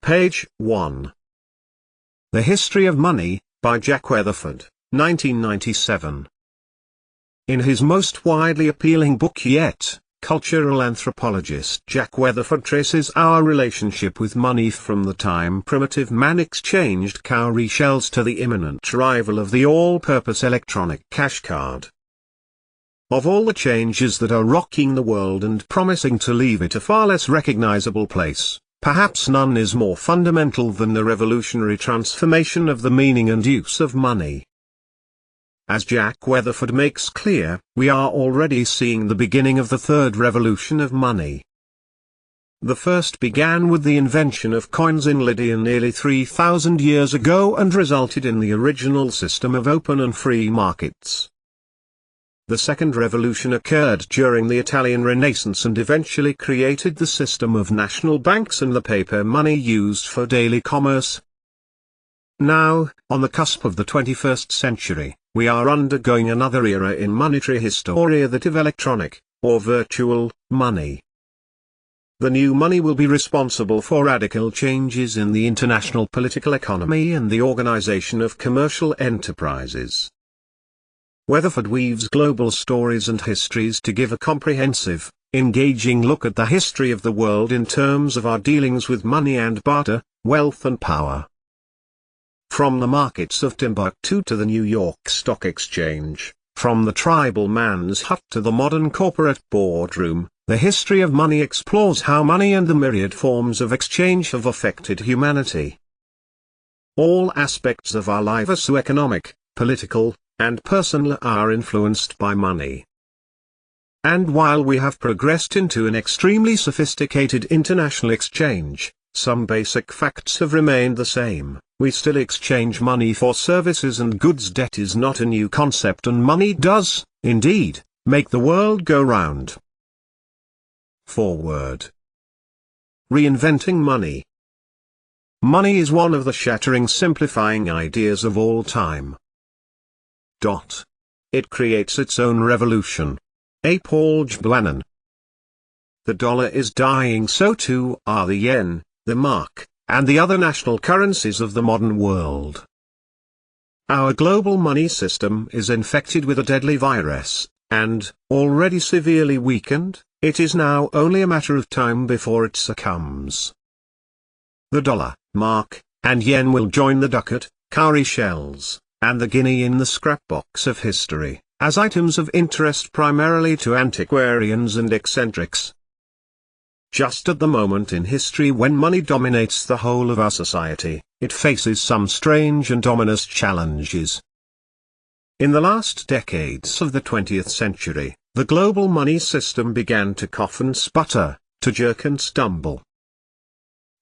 Page 1. The History of Money, by Jack Weatherford, 1997. In his most widely appealing book yet, cultural anthropologist Jack Weatherford traces our relationship with money from the time primitive man exchanged cowrie shells to the imminent arrival of the all-purpose electronic cash card. Of all the changes that are rocking the world and promising to leave it a far less recognizable place, perhaps none is more fundamental than the revolutionary transformation of the meaning and use of money. As Jack Weatherford makes clear, we are already seeing the beginning of the third revolution of money. The first began with the invention of coins in Lydia nearly 3,000 years ago and resulted in the original system of open and free markets. The second revolution occurred during the Italian Renaissance and eventually created the system of national banks and the paper money used for daily commerce. Now, on the cusp of the 21st century, we are undergoing another era in monetary history, that of electronic, or virtual, money. The new money will be responsible for radical changes in the international political economy and the organization of commercial enterprises. Weatherford weaves global stories and histories to give a comprehensive, engaging look at the history of the world in terms of our dealings with money and barter, wealth and power. From the markets of Timbuktu to the New York Stock Exchange, from the tribal man's hut to the modern corporate boardroom, the history of money explores how money and the myriad forms of exchange have affected humanity. All aspects of our life, socio-economic, political, and personal, are influenced by money. And while we have progressed into an extremely sophisticated international exchange, some basic facts have remained the same. We still exchange money for services and goods. Debt is not a new concept, and money does, indeed, make the world go round. Foreword. Reinventing money. Money is one of the shattering, simplifying ideas of all time. It creates its own revolution. A. Paul Buchanan. The dollar is dying, so too are the yen, the mark, and the other national currencies of the modern world. Our global money system is infected with a deadly virus, and, already severely weakened, it is now only a matter of time before it succumbs. The dollar, mark, and yen will join the ducat, cowrie shells, and the guinea in the scrapbox of history, as items of interest primarily to antiquarians and eccentrics. Just at the moment in history when money dominates the whole of our society, it faces some strange and ominous challenges. In the last decades of the 20th century, the global money system began to cough and sputter, to jerk and stumble.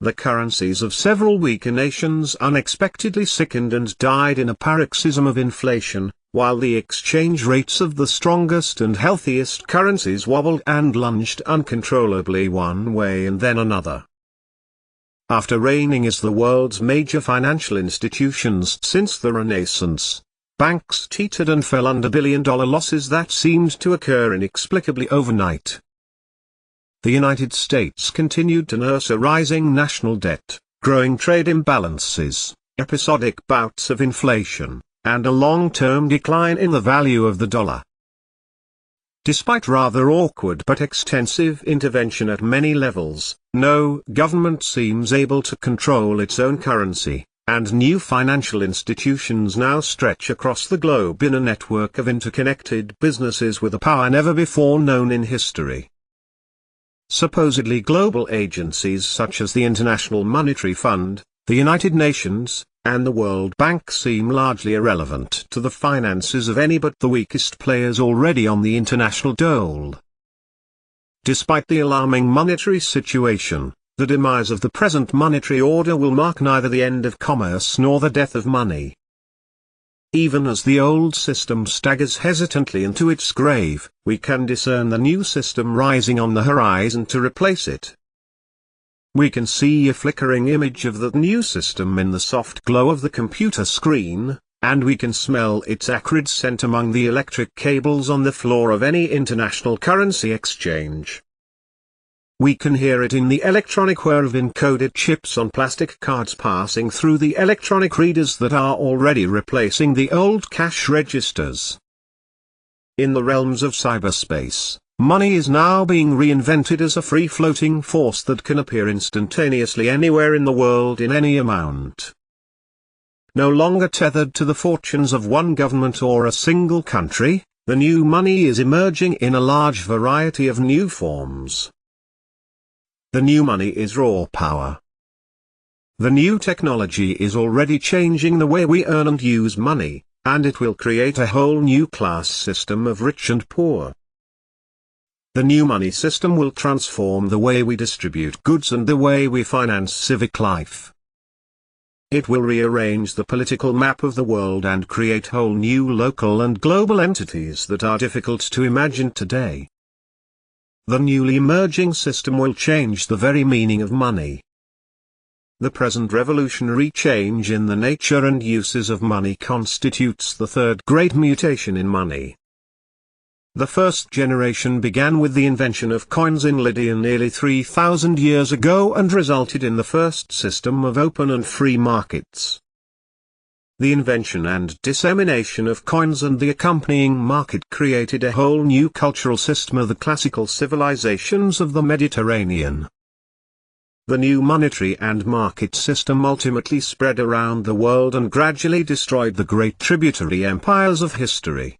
The currencies of several weaker nations unexpectedly sickened and died in a paroxysm of inflation, while the exchange rates of the strongest and healthiest currencies wobbled and lunged uncontrollably one way and then another. After reigning as the world's major financial institutions since the Renaissance, banks teetered and fell under billion-dollar losses that seemed to occur inexplicably overnight. The United States continued to nurse a rising national debt, growing trade imbalances, episodic bouts of inflation, and a long-term decline in the value of the dollar. Despite rather awkward but extensive intervention at many levels, no government seems able to control its own currency, and new financial institutions now stretch across the globe in a network of interconnected businesses with a power never before known in history. Supposedly global agencies such as the International Monetary Fund, the United Nations, and the World Bank seem largely irrelevant to the finances of any but the weakest players already on the international dole. Despite the alarming monetary situation, the demise of the present monetary order will mark neither the end of commerce nor the death of money. Even as the old system staggers hesitantly into its grave, we can discern the new system rising on the horizon to replace it. We can see a flickering image of the new system in the soft glow of the computer screen, and we can smell its acrid scent among the electric cables on the floor of any international currency exchange. We can hear it in the electronic whir of encoded chips on plastic cards passing through the electronic readers that are already replacing the old cash registers. In the realms of cyberspace, money is now being reinvented as a free-floating force that can appear instantaneously anywhere in the world in any amount. No longer tethered to the fortunes of one government or a single country, the new money is emerging in a large variety of new forms. The new money is raw power. The new technology is already changing the way we earn and use money, and it will create a whole new class system of rich and poor. The new money system will transform the way we distribute goods and the way we finance civic life. It will rearrange the political map of the world and create whole new local and global entities that are difficult to imagine today. The newly emerging system will change the very meaning of money. The present revolutionary change in the nature and uses of money constitutes the third great mutation in money. The first generation began with the invention of coins in Lydia nearly 3,000 years ago and resulted in the first system of open and free markets. The invention and dissemination of coins and the accompanying market created a whole new cultural system of the classical civilizations of the Mediterranean. The new monetary and market system ultimately spread around the world and gradually destroyed the great tributary empires of history.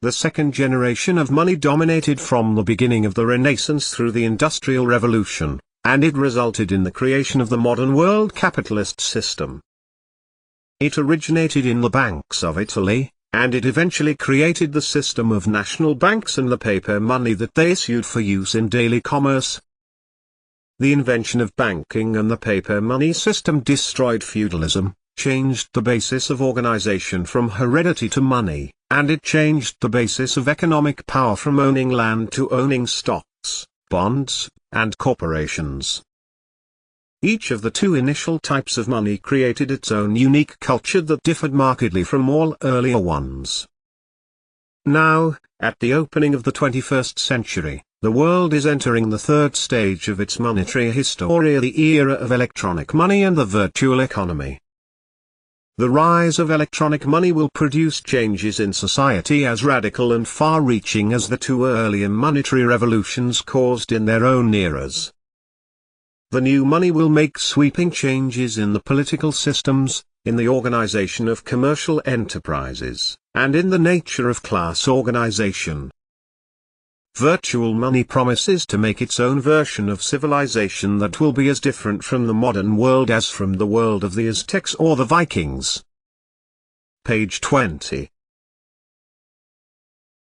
The second generation of money dominated from the beginning of the Renaissance through the Industrial Revolution, and it resulted in the creation of the modern world capitalist system. It originated in the banks of Italy, and it eventually created the system of national banks and the paper money that they issued for use in daily commerce. The invention of banking and the paper money system destroyed feudalism, changed the basis of organization from heredity to money, and it changed the basis of economic power from owning land to owning stocks, bonds, and corporations. Each of the two initial types of money created its own unique culture that differed markedly from all earlier ones. Now, at the opening of the 21st century, the world is entering the third stage of its monetary history, the era of electronic money and the virtual economy. The rise of electronic money will produce changes in society as radical and far-reaching as the two earlier monetary revolutions caused in their own eras. The new money will make sweeping changes in the political systems, in the organization of commercial enterprises, and in the nature of class organization. Virtual money promises to make its own version of civilization that will be as different from the modern world as from the world of the Aztecs or the Vikings. Page 20.